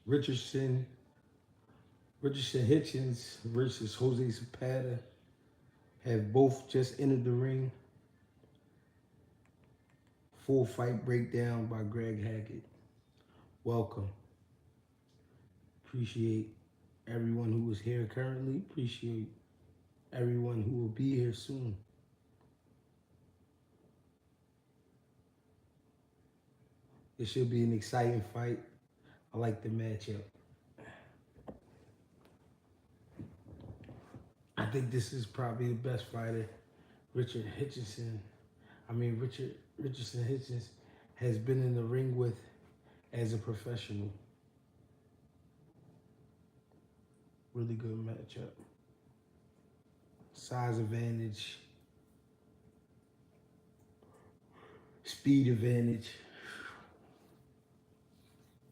Richardson, Hitchins versus Jose Zepeda have both just entered the ring. Full fight breakdown by Greg Hackett. Welcome. Appreciate everyone who is here currently. Appreciate everyone who will be here soon. It should be an exciting fight. I like the matchup. I think this is probably the best fighter Richardson Hitchins has been in the ring with as a professional. Really good matchup. Size advantage, speed advantage,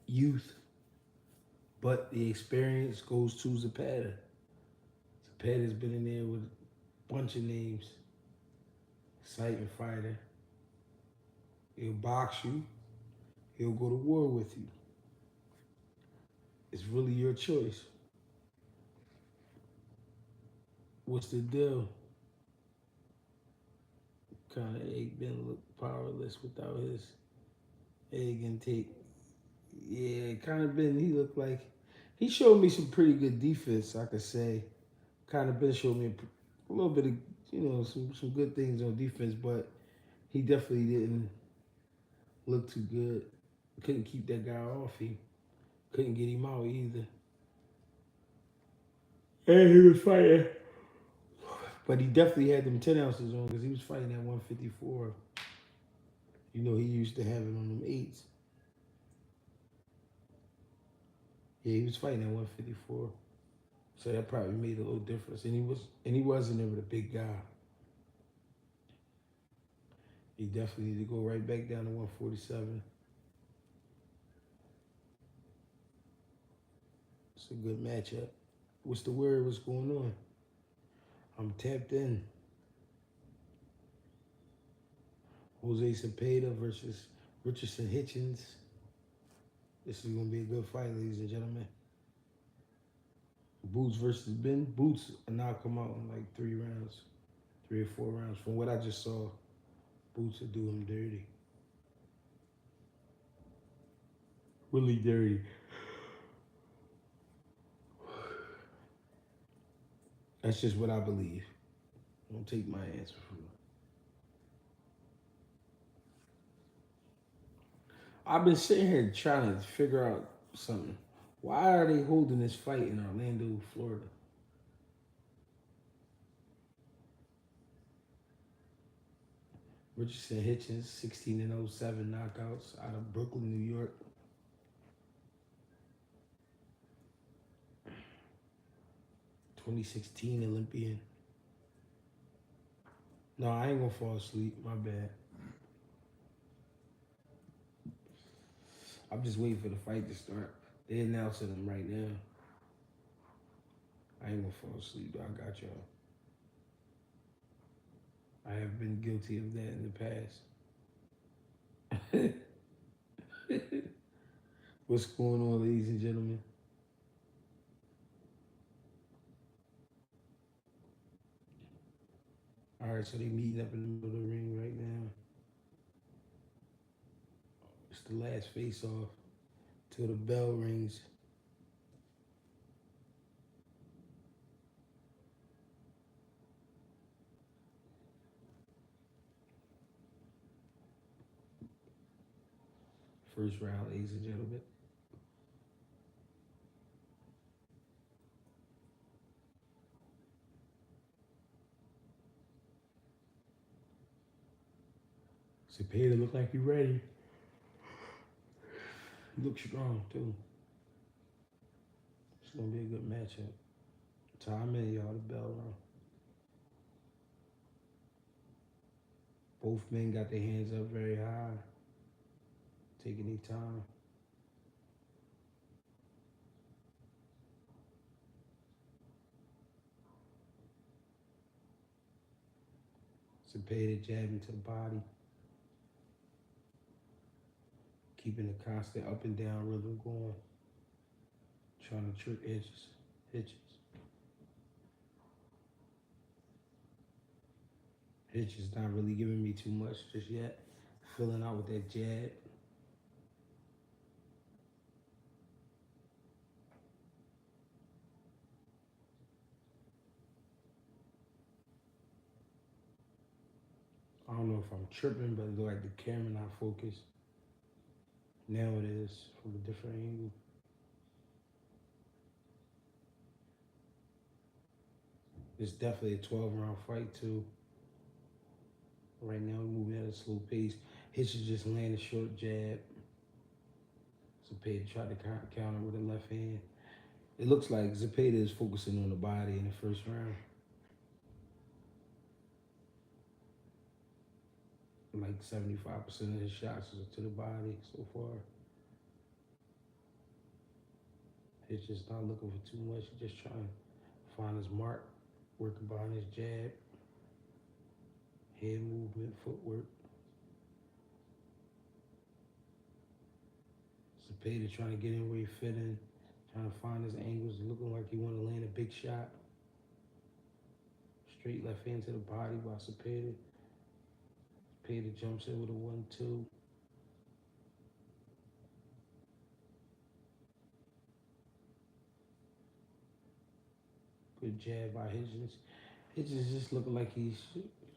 youth, but the experience goes to Zepeda. Zepeda's been in there with a bunch of names. Exciting fighter. He'll box you. He'll go to war with you. It's really your choice. What's the deal? Kind of egg Ben looked powerless without his egg intake. Yeah, kind of Ben. He looked like he showed me some pretty good defense. I could say, kind of Ben showed me a little bit of some good things on defense, but he definitely didn't look too good. Couldn't keep that guy off. He couldn't get him out either. And he was fighting. But he definitely had them 10 ounces on because he was fighting at 154. He used to have it on them 8s. Yeah, he was fighting at 154. So that probably made a little difference. And he wasn't ever the big guy. He definitely need to go right back down to 147. It's a good matchup. What's the word? What's going on? I'm tapped in. Jose Zepeda versus Richardson Hitchins. This is going to be a good fight, ladies and gentlemen. Boots versus Ben. Boots knock him out in like 3 rounds, 3 or 4 rounds. From what I just saw, Boots will do him dirty. Really dirty. That's just what I believe. Don't take my answer from it. I've been sitting here trying to figure out something. Why are they holding this fight in Orlando, Florida? Richardson Hitchins, 16-07 knockouts out of Brooklyn, New York. 2016 Olympian. No, I ain't gonna fall asleep. My bad. I'm just waiting for the fight to start. They're announcing them right now. I ain't gonna fall asleep. I got y'all. I have been guilty of that in the past. What's going on, ladies and gentlemen? All right, so they meeting up in the middle of the ring right now. It's the last face-off till the bell rings. First round, ladies and gentlemen. Zepeda look like he ready. He looks strong too. It's gonna be a good matchup. Time in, y'all. The bell rung. Both men got their hands up very high, taking their time. Zepeda jabbing to the body, keeping a constant up and down rhythm going. Trying to trick Hitchins. Hitchins not really giving me too much just yet. Filling out with that jab. I don't know if I'm tripping, but it look like the camera not focused. Now it is from a different angle. It's definitely a 12-round fight too. Right now we're moving at a slow pace. Hitchens just landed a short jab. Zepeda tried to counter with a left hand. It looks like Zepeda is focusing on the body in the first round. Like 75% of his shots are to the body so far. Hitchens not looking for too much. He's just trying to find his mark, working behind his jab, head movement, footwork. Zepeda trying to get in where he fit in, trying to find his angles, looking like he want to land a big shot. Straight left hand to the body by Zepeda. Zepeda jumps in with a 1-2. Good jab by Hitchens. Hitchens just looking like he's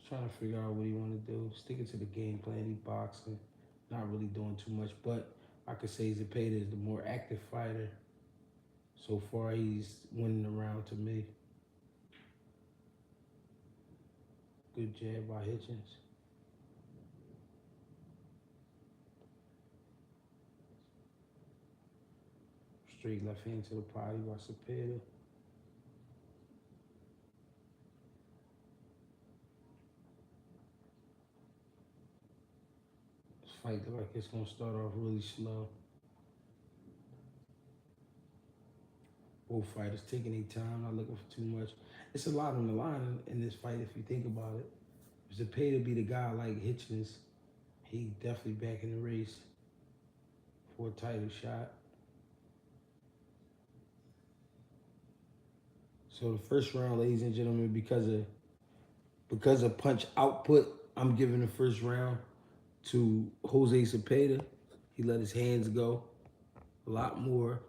trying to figure out what he want to do. Sticking to the game plan. He boxing, not really doing too much. But I could say Zepeda is the more active fighter. So far, he's winning the round to me. Good jab by Hitchens. Straight left hand to the body by Zepeda. This fight looks like it's gonna start off really slow. Both fighters taking their time, not looking for too much. It's a lot on the line in this fight if you think about it. If Zepeda be the guy like Hitchens, he definitely back in the race for a title shot. So the first round, ladies and gentlemen, because of punch output, I'm giving the first round to Jose Zepeda. He let his hands go a lot more.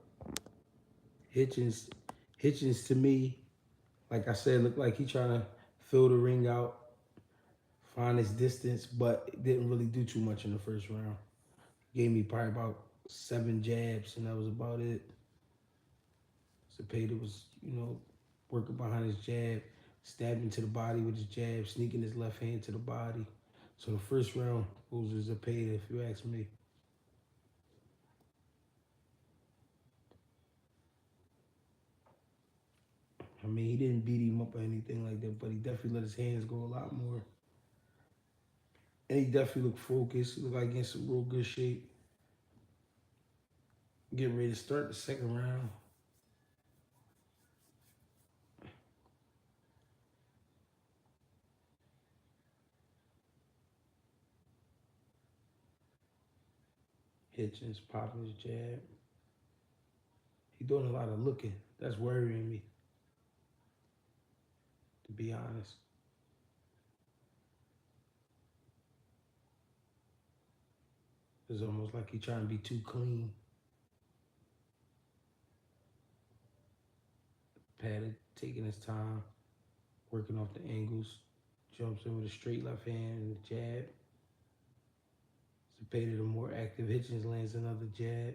Hitchens to me, like I said, looked like he trying to fill the ring out, find his distance, but didn't really do too much in the first round. Gave me probably about 7 jabs, and that was about it. Zepeda was, working behind his jab, stabbing to the body with his jab, sneaking his left hand to the body. So the first round goes to Zepeda, if you ask me. I mean, he didn't beat him up or anything like that, but he definitely let his hands go a lot more. And he definitely looked focused. He looked like in some real good shape. Getting ready to start the second round. Hitchens popping his jab. He doing a lot of looking. That's worrying me, to be honest. It's almost like he trying to be too clean. Padded, taking his time, working off the angles. Jumps in with a straight left hand and a jab. Zepeda the more active. Hitchens lands another jab.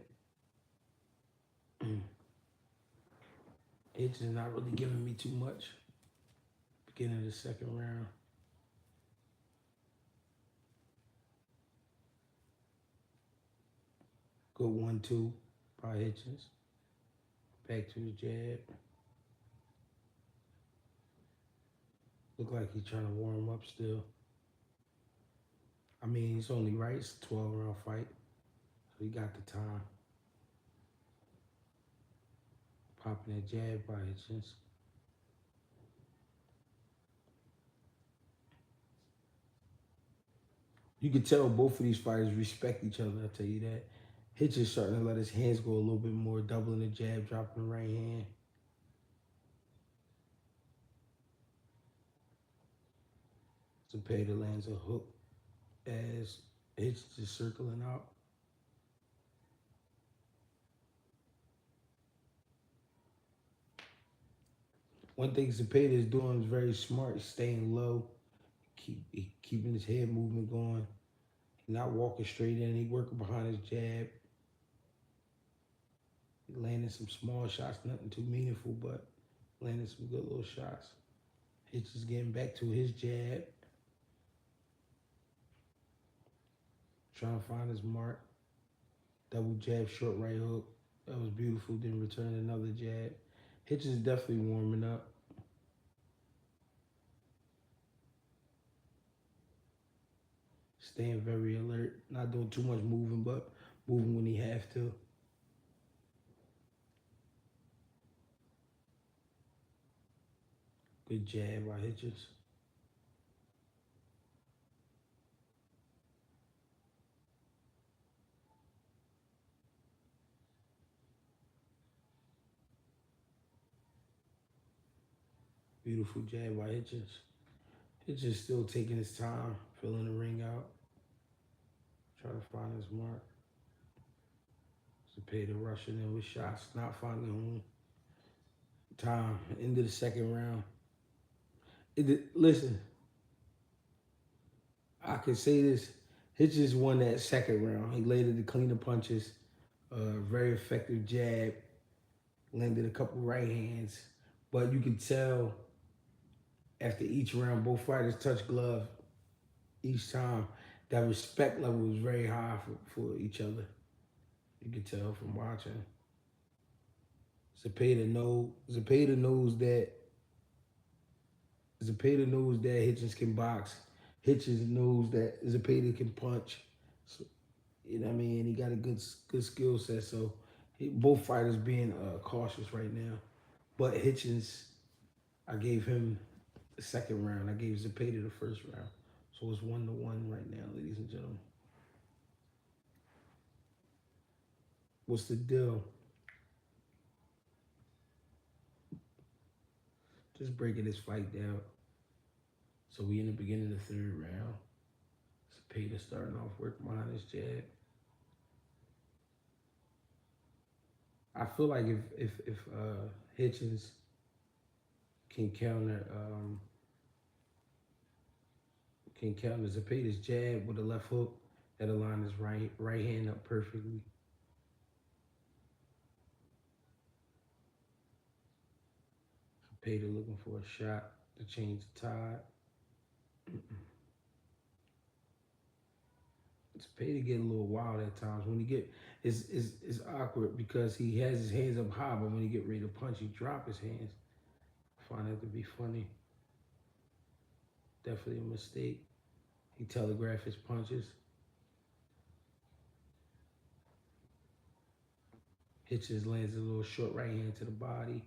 Hitchens not really giving me too much. Beginning of the second round. Good 1-2 by Hitchens. Back to the jab. Look like he's trying to warm up still. I mean, it's only right. It's a 12-round fight. So he got the time. Popping that jab by Hitchens. You can tell both of these fighters respect each other, I'll tell you that. Hitchins starting to let his hands go a little bit more, doubling the jab, dropping the right hand. Zepeda lands a hook as Hitchins is circling out. One thing Zepeda is doing is very smart, staying low, keeping his head movement going, not walking straight in. He working behind his jab. He landing some small shots, nothing too meaningful, but landing some good little shots. Hitchins getting back to his jab, trying to find his mark. Double jab, short right hook. That was beautiful. Then return another jab. Hitchins is definitely warming up. Staying very alert. Not doing too much moving, but moving when he have to. Good jab by Hitchins. Beautiful jab by Hitchins. Hitchins still taking his time, filling the ring out. Trying to find his mark. Zepeda rushing in with shots, not finding home. Time, end of the second round. Listen, I can say this. Hitchins won that second round. He landed the cleaner punches, very effective jab, landed a couple right hands. But you could tell after each round, both fighters touched glove each time. That respect level was very high for each other. You could tell from watching. Zepeda knows that Hitchins can box. Hitchins knows that Zepeda can punch. So, you know what I mean? He got a good skill set. So both fighters being cautious right now. But Hitchins, I gave him the second round. I gave Zepeda the first round. So it's 1-1 right now, ladies and gentlemen. What's the deal? Just breaking this fight down. So we in the beginning of the third round. Zepeda starting off work behind his jab. I feel like if Hitchins can counter Zepeda's jab with a left hook, that'll line his right hand up perfectly. Zepeda looking for a shot to change the tide. Zepeda get a little wild at times. When he get it's awkward because he has his hands up high, but when he get ready to punch, he drop his hands. I find that to be funny. Definitely a mistake. He telegraphed his punches. Hitchins lands a little short right hand to the body.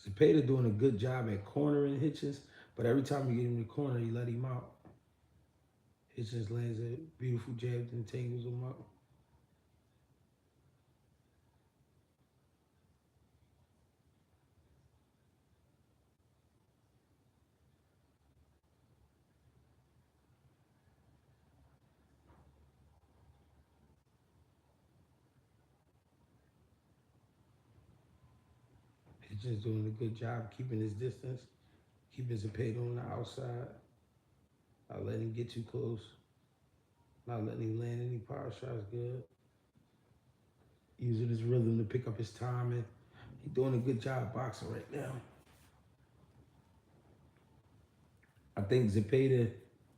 Zepeda doing a good job at cornering Hitchins, but every time you get him in the corner, you let him out. Hitchins lands a beautiful jab and tangles him up. Hitchins doing a good job keeping his distance, keeping Zepeda on the outside, not letting him get too close, not letting him land any power shots good. Using his rhythm to pick up his timing. He's doing a good job boxing right now. I think Zepeda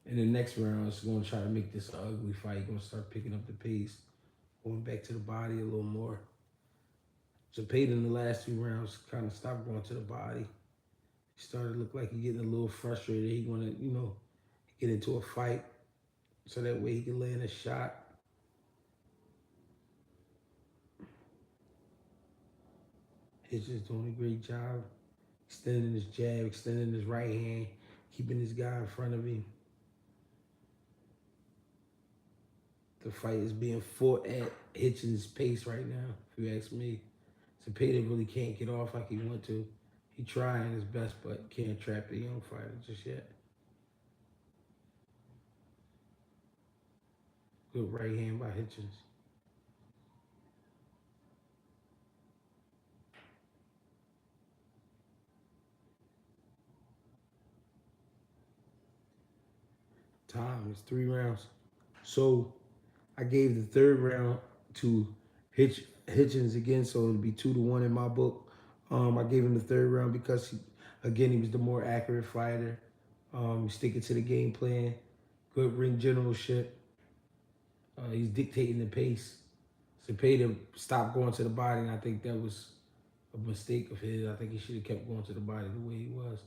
in the next round is going to try to make this an ugly fight. He's going to start picking up the pace, going back to the body a little more. Zepeda in the last two rounds kind of stopped going to the body. He started to look like he's getting a little frustrated. He want to, get into a fight so that way he can land a shot. Hitchins doing a great job, extending his jab, extending his right hand, keeping this guy in front of him. The fight is being fought at Hitchins' pace right now, if you ask me. Zepeda really can't get off like he want to. He trying his best, but can't trap the young fighter just yet. Good right hand by Hitchins. Time is 3 rounds. So I gave the third round to Hitchins again, so it'll be 2-1 in my book. I gave him the third round because he was the more accurate fighter. Sticking to the game plan, good ring generalship. He's dictating the pace. Zepeda stopped going to the body, and I think that was a mistake of his. I think he should have kept going to the body the way he was.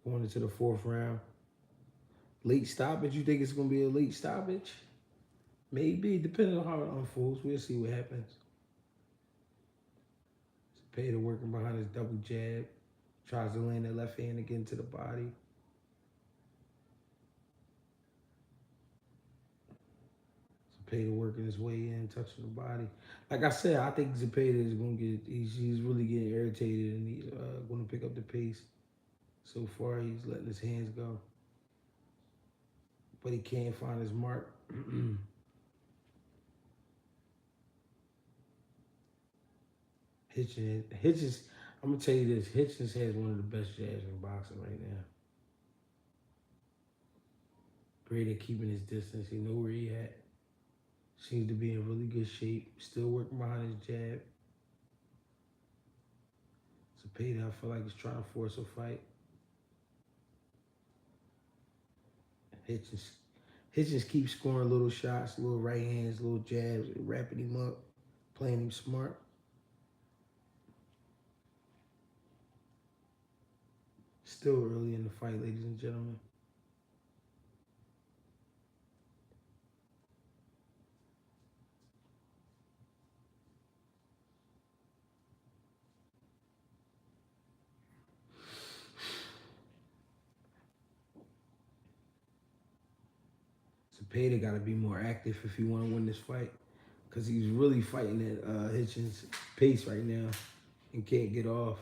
Going into the fourth round. Late stoppage? You think it's going to be a late stoppage? Maybe, depending on how it unfolds. We'll see what happens. Zepeda working behind his double jab. Tries to land that left hand again to the body. Zepeda working his way in, touching the body. Like I said, I think Zepeda is going to get, he's really getting irritated and he's going to pick up the pace. So far, he's letting his hands go. But he can't find his mark. Hitchins, I'm going to tell you this. Hitchins has one of the best jabs in boxing right now. Great at keeping his distance. He know where he at. Seems to be in really good shape. Still working behind his jab. Zepeda, I feel like he's trying to force a fight. Hitchins keeps scoring little shots, little right hands, little jabs, wrapping him up, playing him smart. Still early in the fight, ladies and gentlemen. Zepeda got to be more active if he want to win this fight, because he's really fighting at Hitchins' pace right now and can't get off.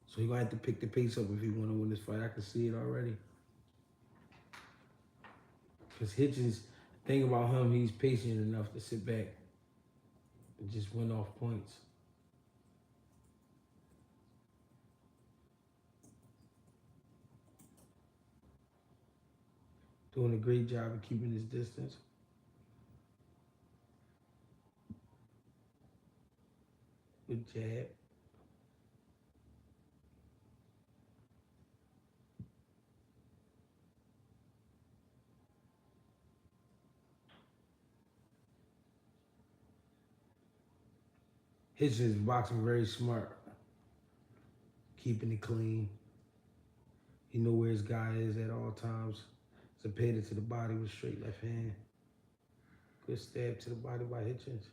So he's going to have to pick the pace up if he want to win this fight. I can see it already. Because Hitchins, thing about him, he's patient enough to sit back and just win off points. Doing a great job of keeping his distance. Good jab. Hitchins boxing very smart, keeping it clean. He know where his guy is at all times. Zepeda to the body with straight left hand. Good stab to the body by Hitchins.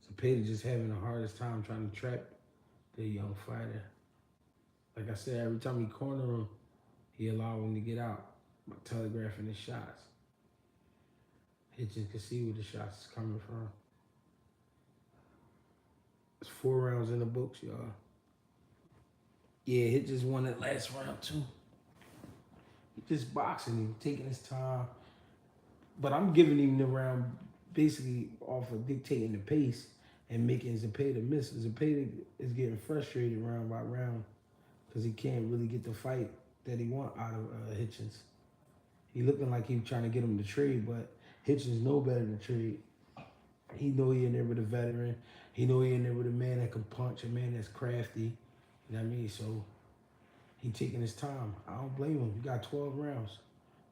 Zepeda just having the hardest time trying to trap the young fighter. Like I said, every time he corner him, he allow him to get out by telegraphing his shots. Hitchins can see where the shots is coming from. It's 4 rounds in the books, y'all. Yeah, Hitchins won that last round too. He just boxing him, taking his time. But I'm giving him the round basically off of dictating the pace and making Zepeda miss. Zepeda is getting frustrated round by round because he can't really get the fight that he want out of Hitchins. He looking like he was trying to get him to trade, but Hitchins know better to trade. He know he in there with a veteran. He know he in there with a man that can punch, a man that's crafty. You know what I mean? So he taking his time. I don't blame him. We got 12 rounds.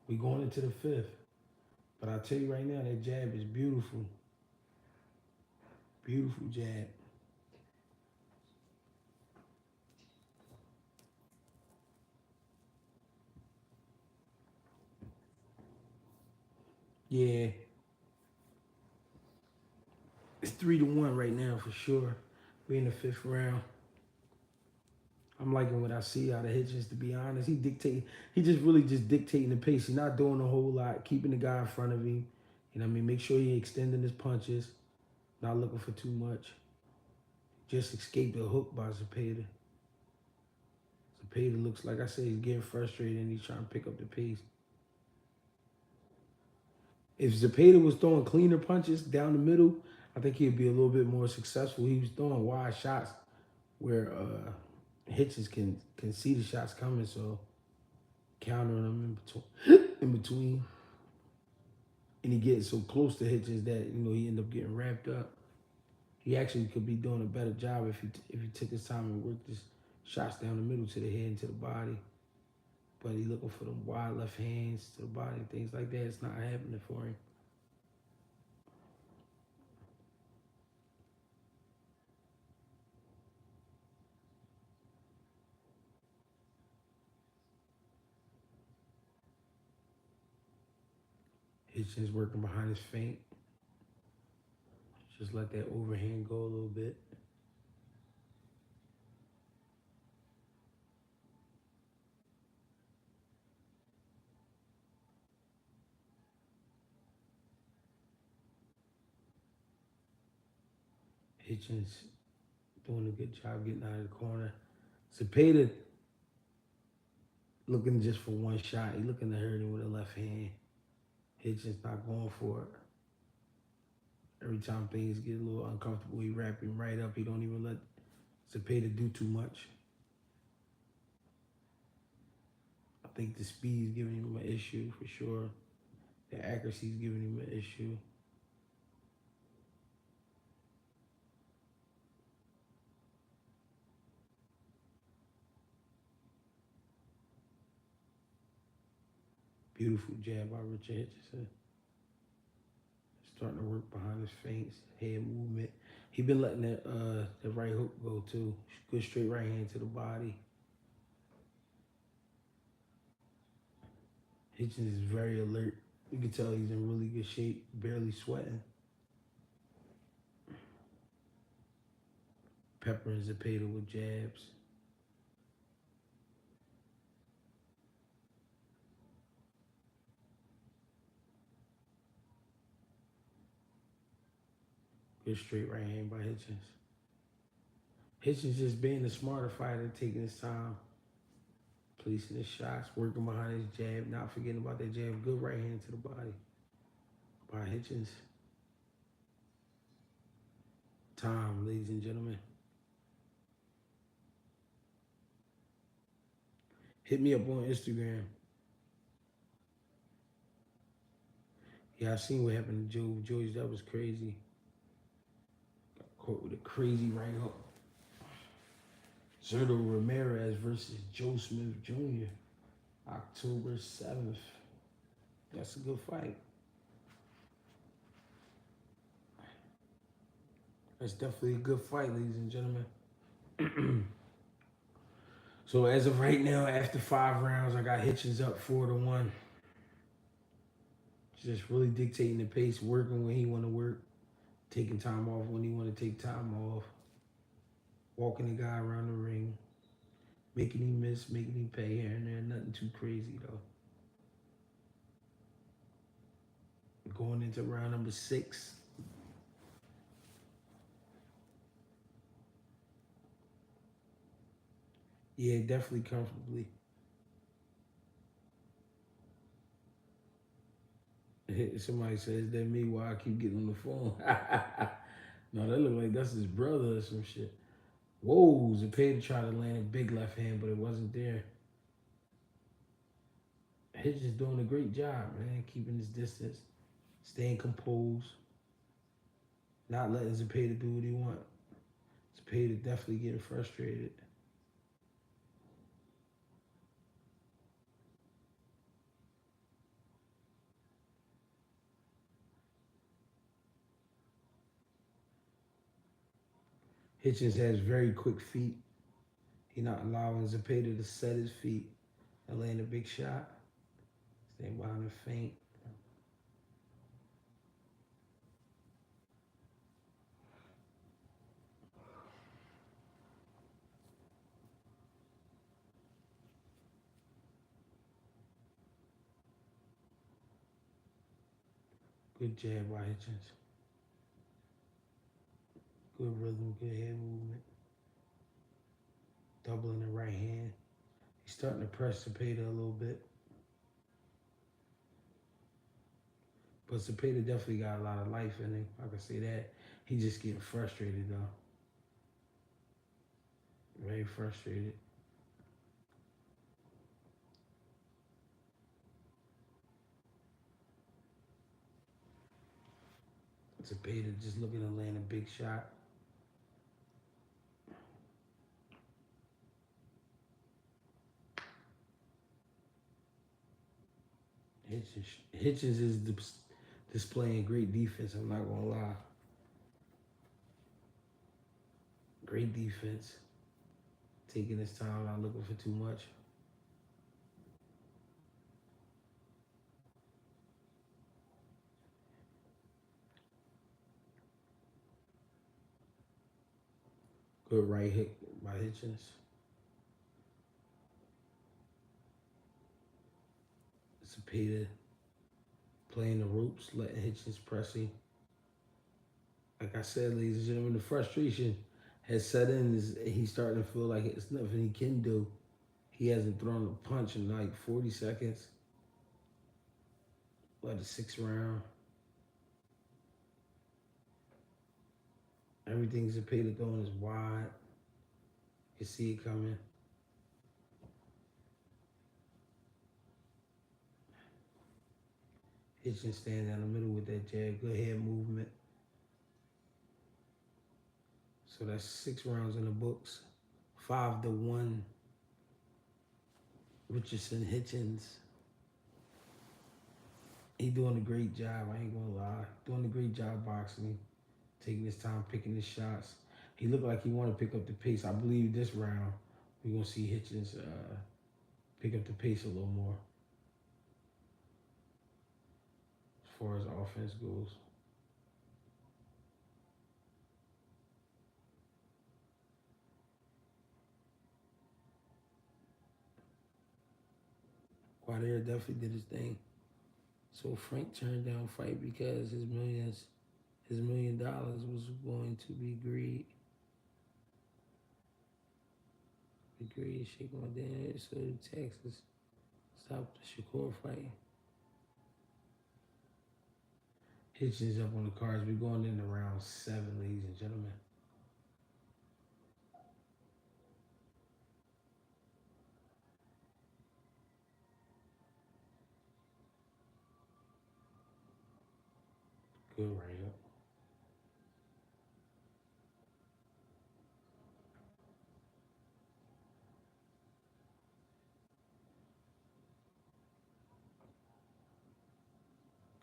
We going into the fifth. But I tell you right now, that jab is beautiful. Beautiful jab. Yeah, it's 3-1 right now for sure. We in the fifth round. I'm liking what I see out of Hitchins, to be honest. He just really just dictating the pace. He's not doing a whole lot, keeping the guy in front of him. You know what I mean? Make sure he extending his punches, not looking for too much. Just escaped the hook by Zepeda. Zepeda looks like I said, he's getting frustrated and he's trying to pick up the pace. If Zepeda was throwing cleaner punches down the middle, I think he'd be a little bit more successful. He was throwing wide shots where Hitchins can see the shots coming, so countering them in between. And he getting so close to Hitchins that he end up getting wrapped up. He actually could be doing a better job if he took his time and worked his shots down the middle to the head and to the body. But he looking for them wide left hands to the body, things like that. It's not happening for him. Hitchins working behind his feint. Just let that overhand go a little bit. Hitchins doing a good job getting out of the corner. Zepeda looking just for one shot. He looking to hurt him with a left hand. Hitchins not going for it. Every time things get a little uncomfortable, he wrap him right up. He don't even let Zepeda do too much. I think the speed is giving him an issue for sure. The accuracy is giving him an issue. Beautiful jab by Richard Hitchins. Starting to work behind his feints, head movement. He been letting that right hook go too. Good straight right hand to the body. Hitchins is very alert. You can tell he's in really good shape, barely sweating. Peppering Zepeda with jabs. Good straight right hand by Hitchins. Hitchins just being the smarter fighter, taking his time, placing his shots, working behind his jab, not forgetting about that jab. Good right hand to the body by Hitchins. Time, ladies and gentlemen. Hit me up on Instagram. Yeah, I seen what happened to Joe George. That was crazy. Got caught with a crazy right hook. Zerto Ramirez versus Joe Smith Jr. October 7th. That's a good fight. That's definitely a good fight, ladies and gentlemen. So as of right now, after 5 rounds, I got Hitchins up 4-1. Just really dictating the pace, working when he want to work, taking time off when he want to take time off, walking the guy around the ring, making him miss, making him pay here and there. Nothing too crazy though. Going into round number 6. Yeah, definitely comfortably. Somebody says that me while I keep getting on the phone. No, that look like that's his brother or some shit. Whoa, Zepeda tried to land a big left hand, but it wasn't there. Hitchins doing a great job, man, keeping his distance, staying composed, not letting Zepeda do what he want. Zepeda definitely getting frustrated. Hitchins has very quick feet. He not allowing Zepeda to set his feet and land a big shot. Staying behind the feint. Good jab by Hitchins. Good rhythm, good head movement. Doubling the right hand. He's starting to press Zepeda a little bit. But Zepeda definitely got a lot of life in him. I can say that. He's just getting frustrated though. Very frustrated. Zepeda just looking to land a big shot. Hitchins is displaying great defense. I'm not gonna lie. Great defense. Taking his time, not looking for too much. Good right hook by Hitchins. Zepeda playing the ropes, letting Hitchins press him. Like I said, ladies and gentlemen, the frustration has set in. He's starting to feel like it's nothing he can do. He hasn't thrown a punch in like 40 seconds. What, the 6th round? Everything Zepeda throwing is wide. You see it coming. Hitchins standing down the middle with that jab. Good head movement. So that's 6 rounds in the books. 5-1. Richardson, Hitchins. He doing a great job. I ain't gonna lie. Doing a great job boxing. Taking his time, picking his shots. He looked like he wanted to pick up the pace. I believe this round we're gonna see Hitchins pick up the pace a little more as far as offense goes. Quader definitely did his thing. So Frank turned down fight because his $1 million was going to be greed. Greed, shaking my damn head. So Texas stopped the Shakur fight. Hitchins up on the cards. We're going into round 7, ladies and gentlemen. Good right up.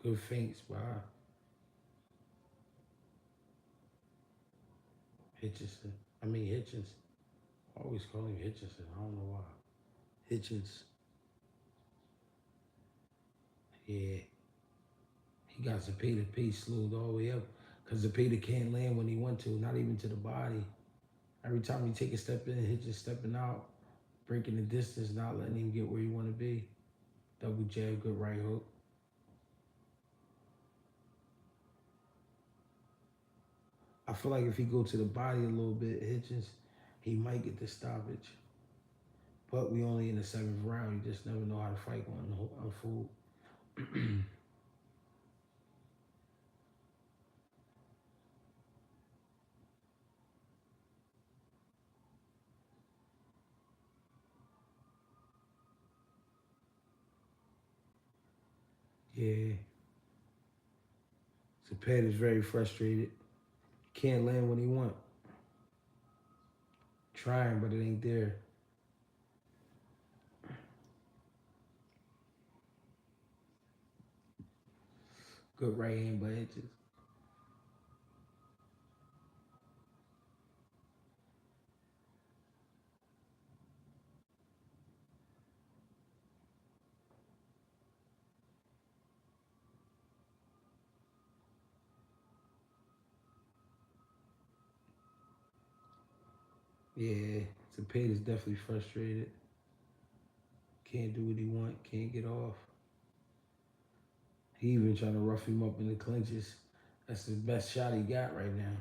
Good feints by Hitchison. Hitchins. I always call him Hitchison. I don't know why. Hitchins. Yeah. He got Zepeda pace slowed all the way up because Zepeda can't land when he want to, not even to the body. Every time he take a step in, Hitchins stepping out, breaking the distance, not letting him get where he want to be. Double jab, good right hook. I feel like if he go to the body a little bit, Hitchins, he might get the stoppage. But we only in the 7th round. You just never know how the fight going to unfold. Yeah. Zepeda's very frustrated. Can't land when he want. Trying, but it ain't there. Good right hand by Hitchins. Yeah, Zepeda's definitely frustrated. Can't do what he want. Can't get off. He even trying to rough him up in the clinches. That's the best shot he got right now.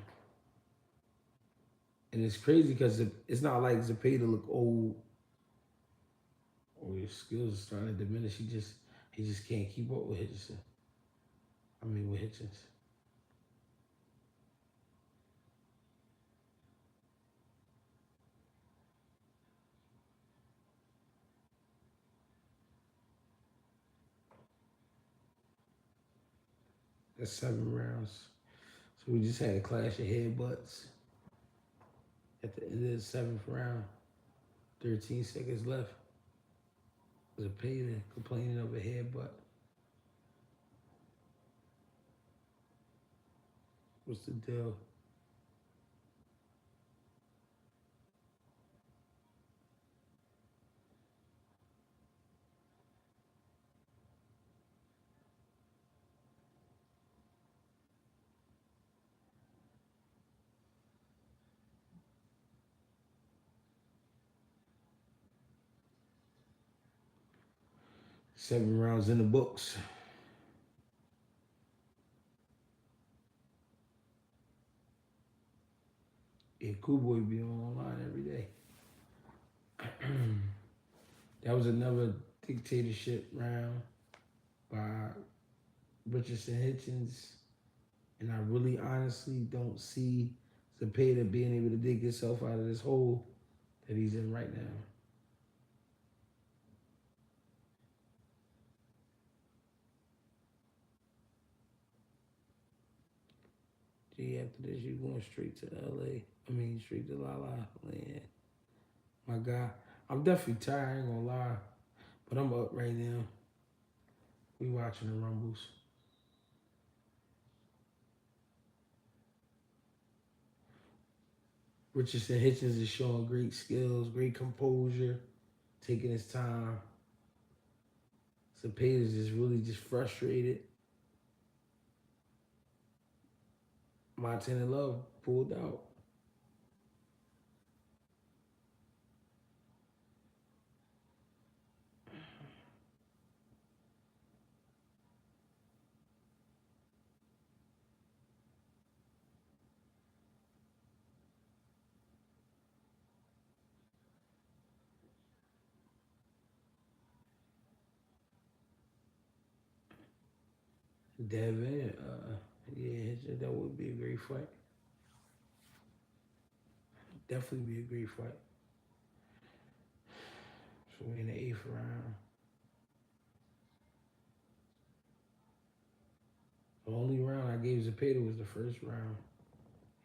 And it's crazy because it's not like Zepeda look old or his skills are starting to diminish. He just can't keep up with Hitchison. I mean with Hitchins. That's 7 rounds. So we just had a clash of headbutts at the end of the 7th round. 13 seconds left. Zepeda complaining of a headbutt. What's the deal? Seven rounds in the books. Yeah, Cool Boy be online every day. That was another dictatorship round by Richardson Hitchins. And I really honestly don't see Zepeda being able to dig himself out of this hole that he's in right now. Gee, after this, you going straight to LA. I mean, straight to La La Land. My God, I'm definitely tired, I ain't gonna lie. But I'm up right now. We watching the Rumbles. Richardson Hitchens is showing great skills, great composure, taking his time. Zepeda's just really just frustrated. Montana Love pulled out. Devin, yeah, that would be a great fight. Definitely be a great fight. So we're in the 8th round. The only round I gave Zepeda was the first round.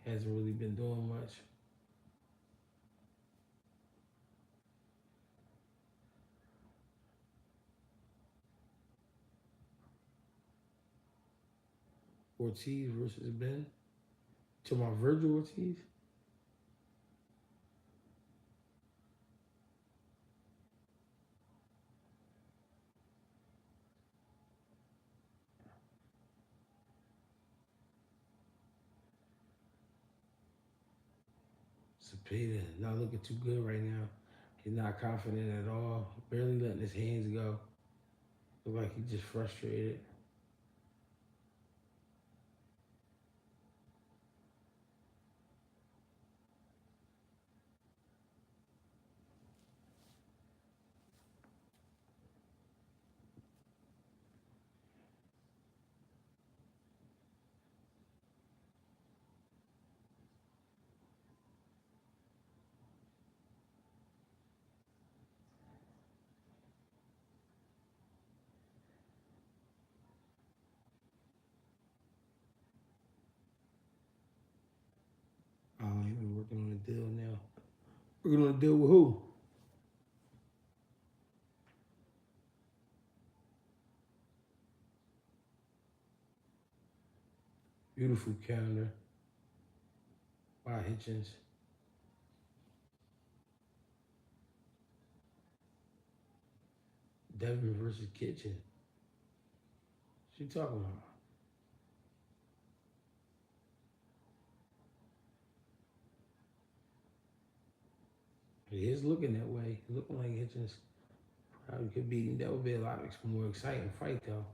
He hasn't really been doing much. Ortiz versus Ben. To my Virgil Ortiz. Zepeda not looking too good right now. He's not confident at all. Barely letting his hands go. Look like he's just frustrated. working on a deal now. Working on a deal with who? Beautiful calendar by Hitchins. Devin versus Kitchen. What you talking about? He is looking that way. Looking like Hitchins probably could beat him. That would be a lot more exciting fight though.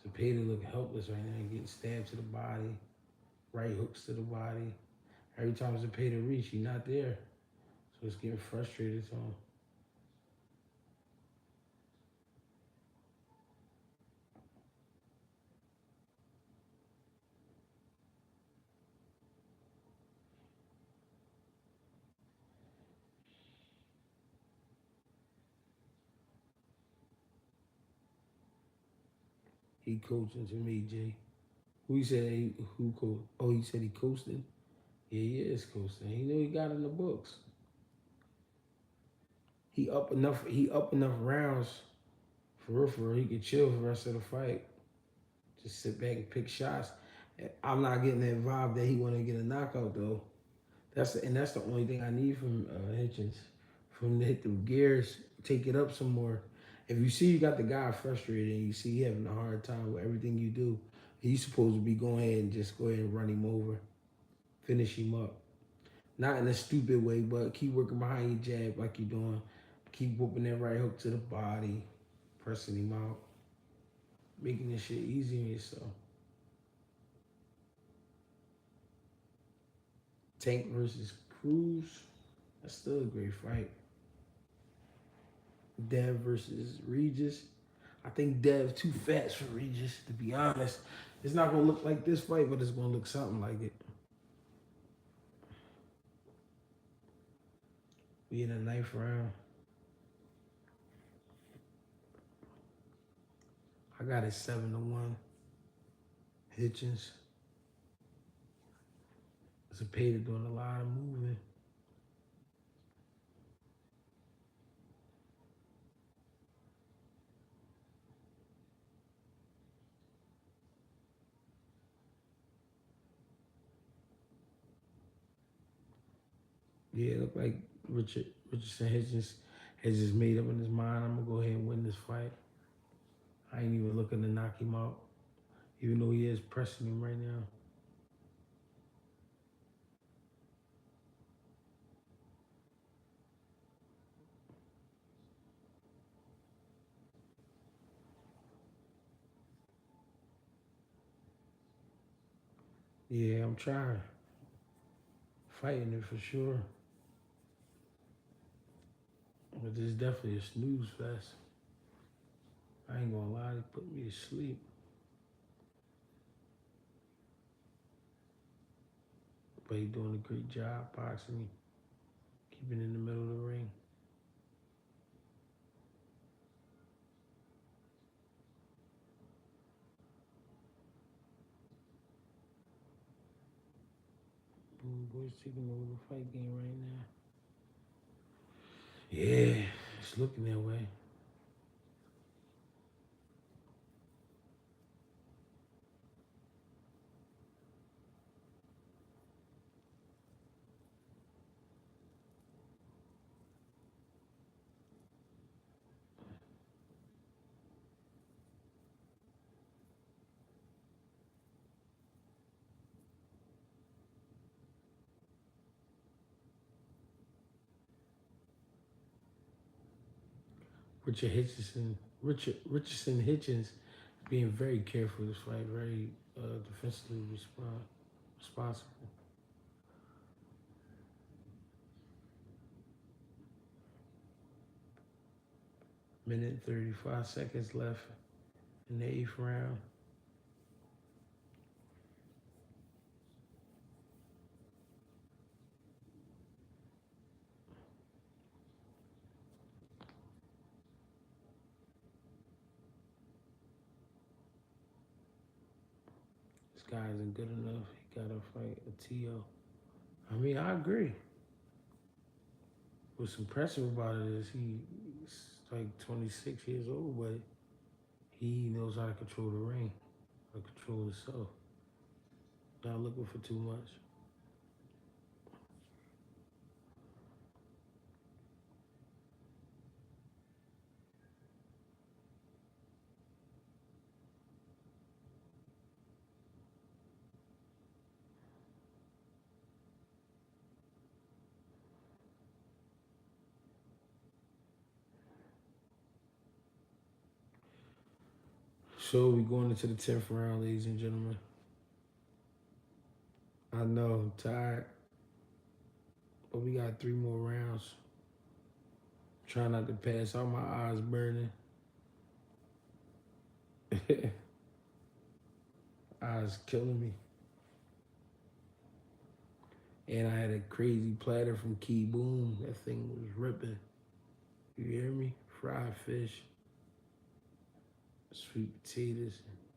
Zepeda look helpless right now, getting stabbed to the body, right hooks to the body. Every time Zepeda reach, he's not there. So it's getting frustrated to him. He coaching to me, Jay. Who he said who coached? Oh, he said he coasted? Yeah, he is coasting. He knew he got in the books. He up enough rounds for real, he could chill for the rest of the fight. Just sit back and pick shots. I'm not getting that vibe that he want to get a knockout though. That's the only thing I need from Hitchins. For him to hit the gears, take it up some more. If you see you got the guy frustrated and you see he having a hard time with everything you do, he's supposed to be going ahead and just go ahead and run him over, finish him up. Not in a stupid way, but keep working behind your jab like you're doing. Keep whooping that right hook to the body, pressing him out, making this shit easy on yourself. Tank versus Cruz. That's still a great fight. Dev versus Regis. I think Dev too fast for Regis, to be honest. It's not gonna look like this fight, but it's gonna look something like it. We in the ninth round. I got it 7-1. Hitchins. Zepeda doing a lot of moving. Yeah, it looked like Richardson has just made up in his mind. I'm gonna go ahead and win this fight. I ain't even looking to knock him out, even though he is pressing him right now. Yeah, I'm trying. Fighting it for sure. But this is definitely a snooze fest. I ain't gonna lie, they put me to sleep. But he doing a great job boxing me, keeping in the middle of the ring. Boom Boy's taking over the fight game right now. Yeah, it's looking that way. Richardson Hitchins being very careful this fight, very defensively responsible. Minute and 35 seconds left in the eighth round. It's guy isn't good enough. He gotta fight a TO. I mean, I agree. What's impressive about it is he's like 26 years old, but he knows how to control the ring, how to control himself. Not looking for too much. So we going into the 10th round, ladies and gentlemen. I know, I'm tired, but we got 3 more rounds. Try not to pass out, my eyes burning. Eyes killing me. And I had a crazy platter from Key Boom. That thing was ripping. You hear me? Fried fish, sweet potatoes,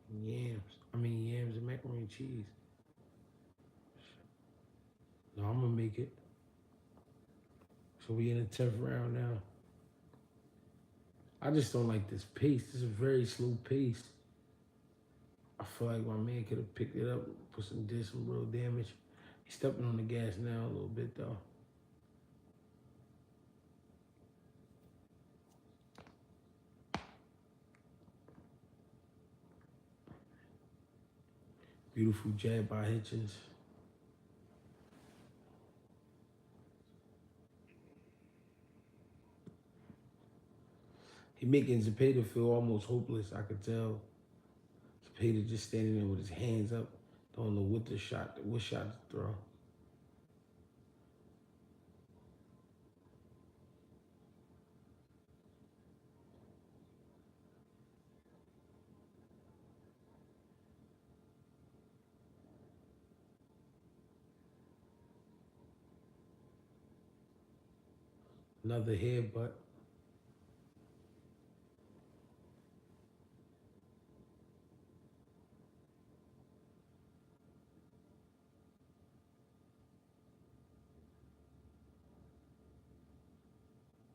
and yams. I mean yams and macaroni and cheese. No, I'm gonna make it. So we in the 10th round now. I just don't like this pace. This is a very slow pace. I feel like my man could have picked it up, did some real damage. He's stepping on the gas now a little bit though. Beautiful jab by Hitchins. He making Zepeda feel almost hopeless. I could tell. Zepeda just standing there with his hands up, don't know what shot to throw. Another headbutt.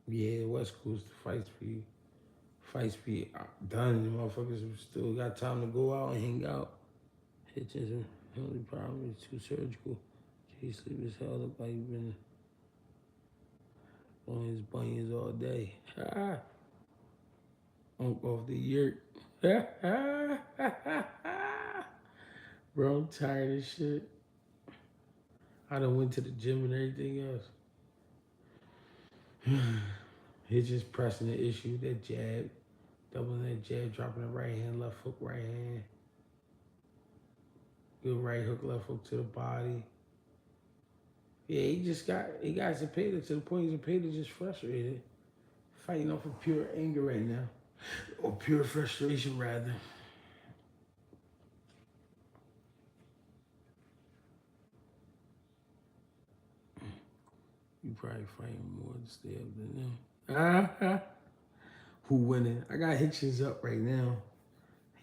Yeah, West Coast fights be done. The motherfuckers still got time to go out and hang out. Hitchins, the only problem is too surgical. He sleep as hell, look like he been on his bunions all day. Unk off the yurt. Bro, I'm tired of shit. I done went to the gym and everything else. He's just pressing the issue, that jab, doubling that jab, dropping the right hand, left hook, right hand. Good right hook, left hook to the body. Yeah, he got Zepeda to the point Zepeda just frustrated. Fighting off of pure anger right now. Or pure frustration rather. You probably fighting more to stay up than them. Who winning? I got Hitchins up right now.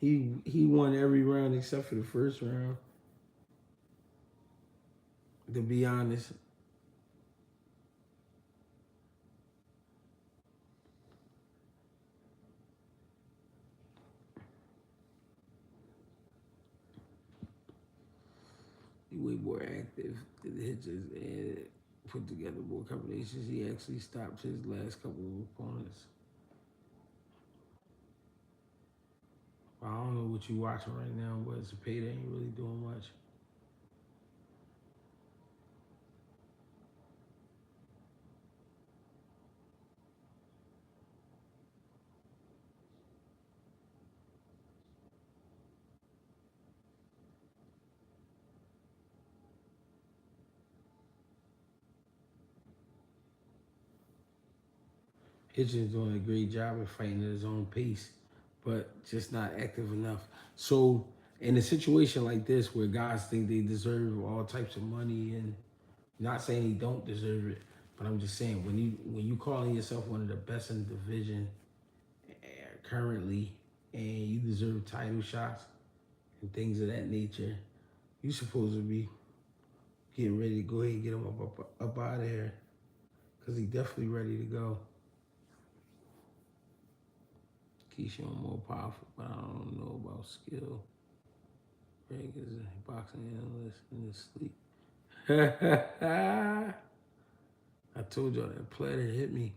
He won every round except for the first round. To be honest. He way more active than Hitchins and put together more combinations. He actually stopped his last couple of opponents. I don't know what you watching right now, but Zepeda ain't really doing much. Hitchens doing a great job of fighting at his own pace, but just not active enough. So in a situation like this where guys think they deserve all types of money, and not saying he don't deserve it, but I'm just saying when you calling yourself one of the best in the division currently, and you deserve title shots and things of that nature, You supposed to be getting ready to go ahead and get him up out of here. Because he definitely ready to go. Keep showing more powerful, but I don't know about skill. Greg is a boxing analyst in his sleep. I told y'all that player that hit me.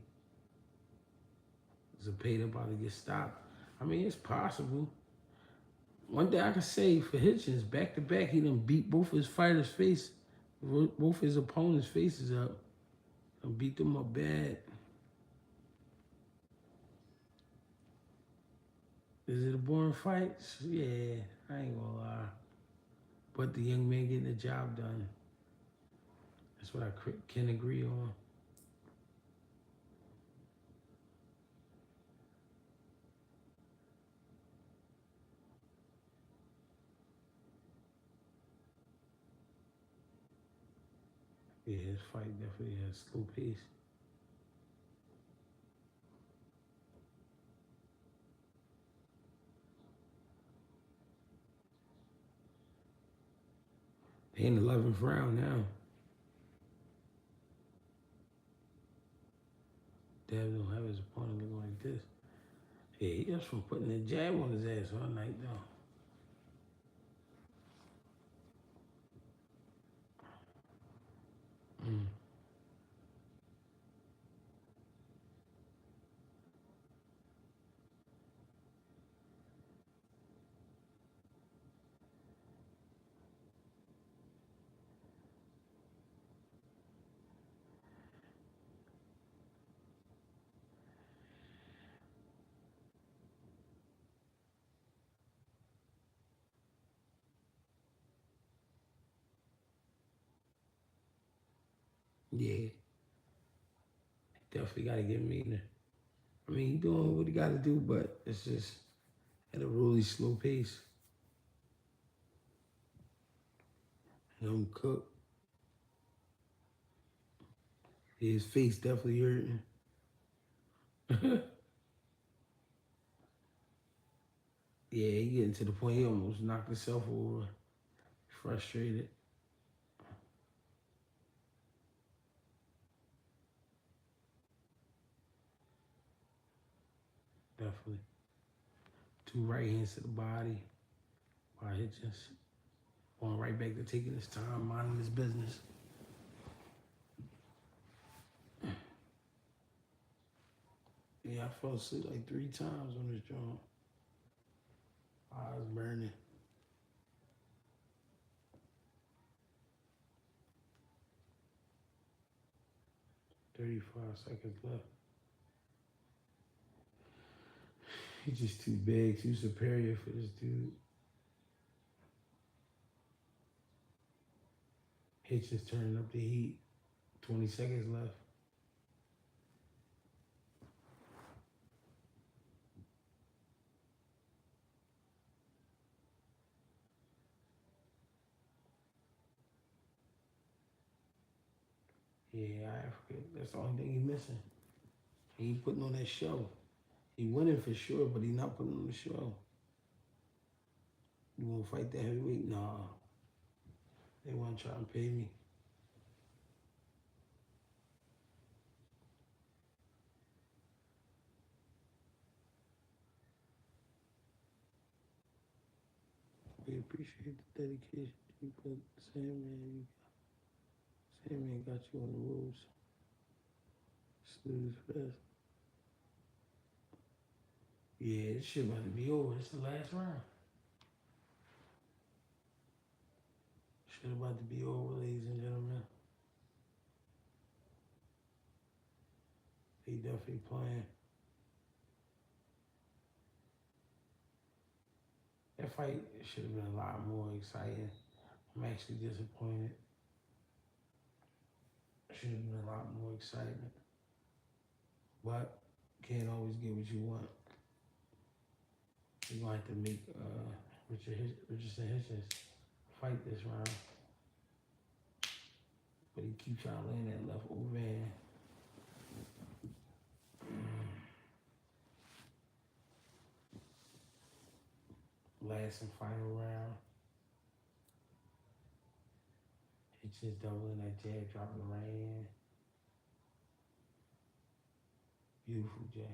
Zepeda about to get stopped. I mean, it's possible. One thing I can say for Hitchins, back to back, he done beat both his fighters' face, both his opponents' faces up, and beat them up bad. Is it a boring fight? Yeah, I ain't gonna lie. But the young man getting the job done. That's what I can agree on. Yeah, his fight definitely has slow pace. They in the 11th round now. Dab don't have his opponent looking like this. Yeah, he just from putting a jab on his ass all night though. Mm. Yeah, definitely got to get meaner. I mean, he doing what he got to do, but it's just at a really slow pace. Don't cook. His face definitely hurting. Yeah, he getting to the point he almost knocked himself over. Frustrated. Definitely. Two right hands to the body by Hitchins. Going right back to taking his time, minding his business. Yeah, I fell asleep like 3 times on this joint. Eyes burning. 35 seconds left. He's just too big, too superior for this dude. Hitchins turning up the heat. 20 seconds left. Yeah, Africa. That's the only thing he's missing. He ain't putting on that show. He winning for sure, but he not putting on the show. You want to fight that heavyweight? Nah. They want to try and pay me. We appreciate the dedication you put. Sandman got you on the ropes. Snooze fest. Yeah, this shit about to be over. It's the last round. Shit about to be over, ladies and gentlemen. They definitely playing. That fight should have been a lot more exciting. I'm actually disappointed. Should have been a lot more excitement. But can't always get what you want. You're going to have to make Richardson Hitchins fight this round. But he keeps trying to land that left overhand. Last and final round. Hitchins doubling that jab, dropping the right hand. Beautiful jab.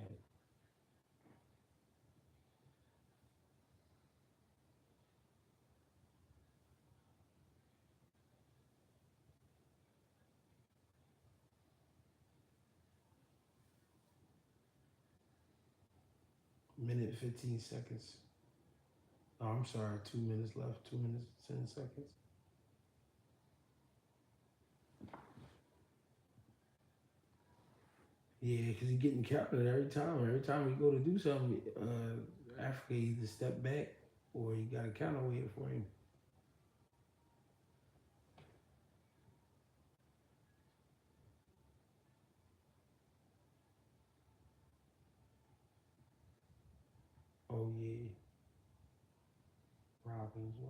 Minute 15 seconds. Oh, I'm sorry, 2 minutes left. 2 minutes, 10 seconds. Yeah, because he's getting counted every time. Every time he go to do something, Africa either step back or you got a counter waiting for him. Oh, yeah. Robin's way.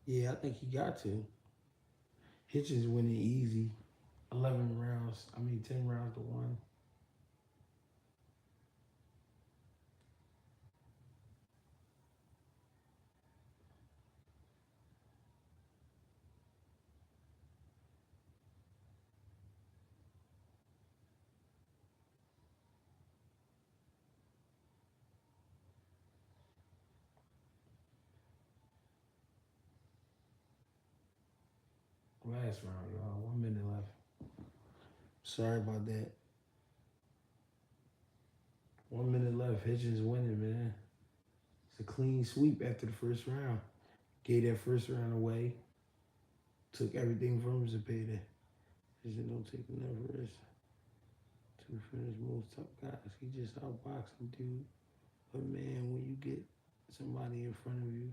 Yeah, I think he got to. Hitchins winning easy. 11 rounds. 10 rounds to 1. Last round, y'all. 1 minute left. Sorry about that. 1 minute left. Hitchins winning, man. It's a clean sweep after the first round. Gave that first round away. Took everything from Zepeda. Hitchins don't take enough risk to finish most top guys. He just outboxed him, dude. But man, when you get somebody in front of you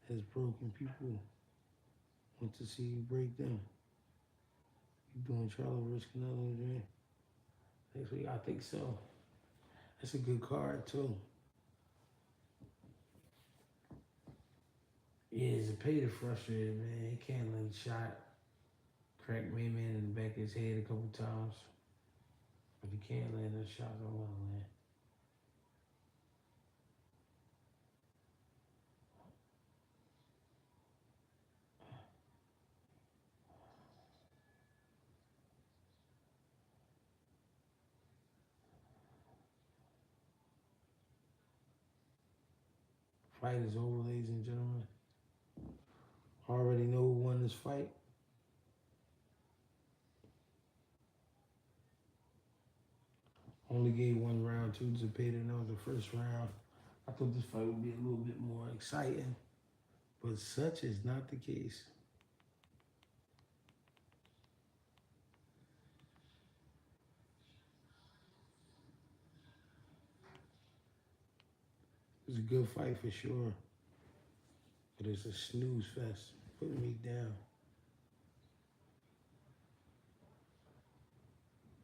that's broken, people want to see you break them. You doing Charlo versus Canelo, man? Next week, I think so. That's a good card too. Yeah, Zepeda frustrated, man. He can't let a shot crack Mayman in the back of his head a couple times. But he can't land a shot on well, man. Fight is over, ladies and gentlemen. Already know who won this fight. Only gave 1 round to Zepeda, and that was the first round. I thought this fight would be a little bit more exciting, but such is not the case. It was a good fight for sure, but it's a snooze fest, putting me down.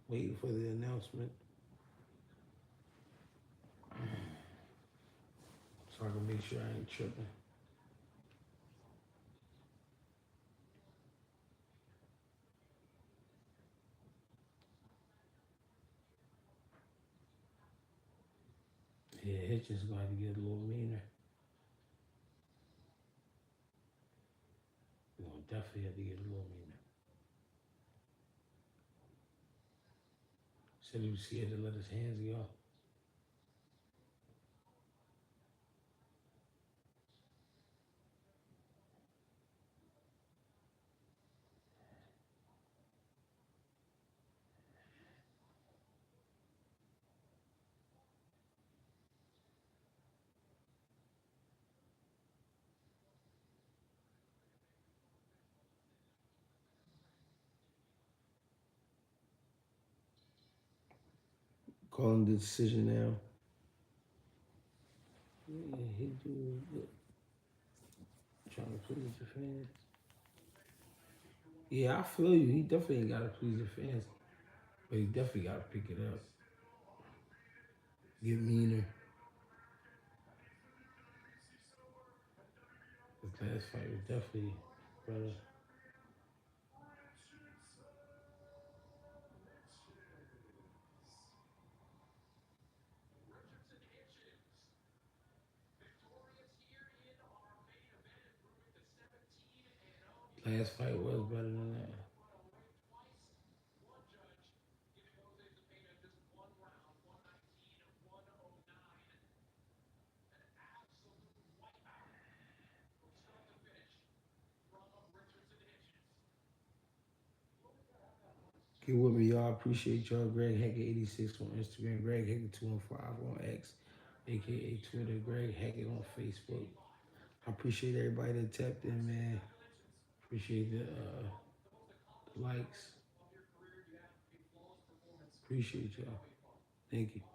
Waiting for the announcement so I can make sure I ain't tripping. Yeah, Hitchins gonna have to get a little meaner. We're gonna definitely have to get a little meaner. Said he was scared to let his hands go. Calling the decision now. Yeah, he do good. Trying to please the fans. Yeah, I feel you. He definitely got to please the fans, but he definitely got to pick it up. Get meaner. The last fight was definitely better. Last fight was better than that. Get with me, y'all. Appreciate y'all. Greg Hackett 86 on Instagram. Greg Hackett 215 on X, aka Twitter. Greg Hackett on Facebook. I appreciate everybody that tapped in, man. Appreciate the likes. Appreciate y'all. Thank you.